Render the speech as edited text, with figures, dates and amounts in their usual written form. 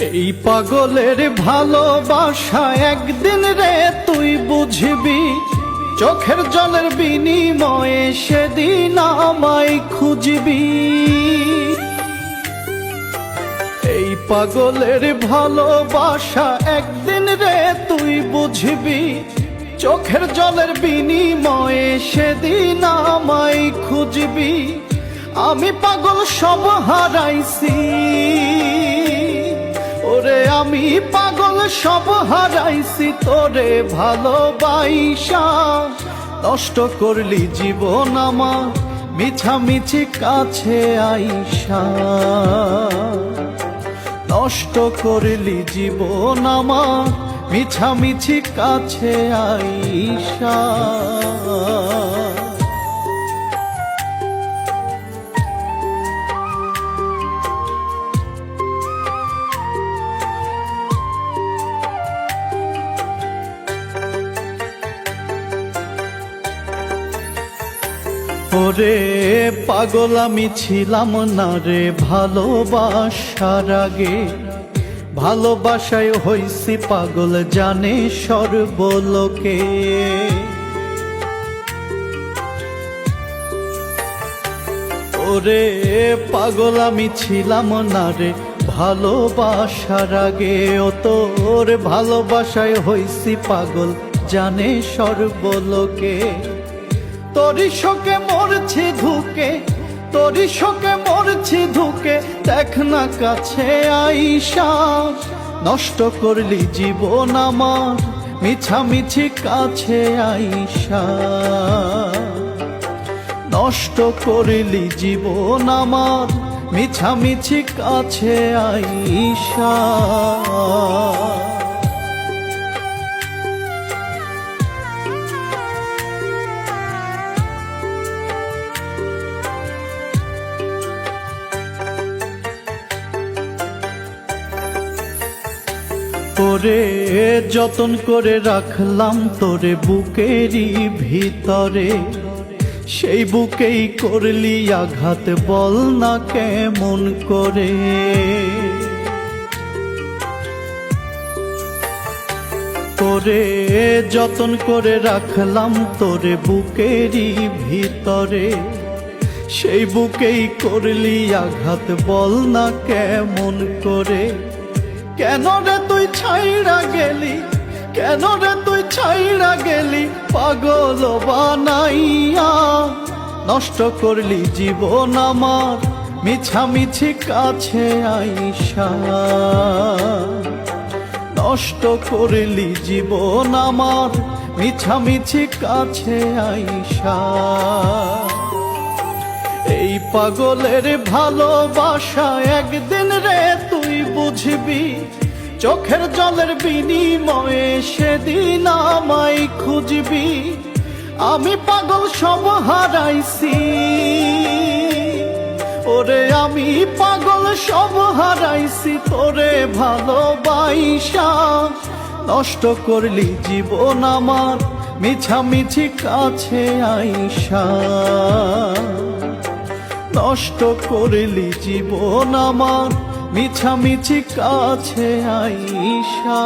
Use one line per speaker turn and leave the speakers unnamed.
এই পাগলের ভালোবাসা একদিন রে তুই বুঝবি, চোখের জলের বিনিময়ে সেদিন আমায় খুঁজবি। এই পাগলের ভালোবাসা একদিন রে তুই বুঝবি, চোখের জলের বিনিময়ে সেদিন আমায় খুঁজবি। আমি পাগল সব হারাইছি ওরে, আমি পাগল সব হারাইছি তোরে ভালোবাসা। নষ্ট করলি জীবন আমার মিছামিছি কাছে আইসা, নষ্ট করলি জীবন আমার মিছামিছি কাছে আইসা। ওরে পাগল আমি ছিলাম না রে ভালোবাসার আগে, ভালোবাসায় হইছি পাগল জানে সর্বলোকে। ওরে পাগল আমি ছিলাম না রে ভালোবাসার আগে, ও তোর ভালোবাসায় হইছি পাগল জানে সর্বলোকে। তোরি শোকে মরছি ধুকে, তোরি শোকে মরছি ধুকে, দেখ না কাছে আইসা। নষ্ট করলি জীবন আমার মিছামিছি কাছে আইসা, নষ্ট করলি জীবন আমার মিছামিছি কাছে আইসা। তোরে যতন করে রাখলাম তোরে বুকেরই ভিতরে, সেই বুকেই করলি আঘাত বল না কেমন করে। তোরে যতন করে রাখলাম তোরে বুকেরই ভিতরে, সেই বুকেই করলি আঘাত বল না কেমন করে। কেন রে তুই ছাইড়া গেলি, কেন রে তুই ছাইড়া গেলি পাগল বানাইয়া। নষ্ট করলি জীবন আমার মিছামিছি কাছে আইসা, নষ্ট করলি জীবন আমার মিছামিছি কাছে আইসা। এই পাগলের ভালোবাসা একদিন রে তুই বুঝবি, চোখের জলের বিনিময়ে সেদিন আমায় খুঁজবি। আমি পাগল সব হারাইছি ওরে, আমি পাগল সব হারাইছি তোরে ভালোবাসা। নষ্ট করলি জীবন আমার মিছামিছি কাছে আইসা, নষ্ট করলি জীবন আমার মিছামিছি কাছে আইসা।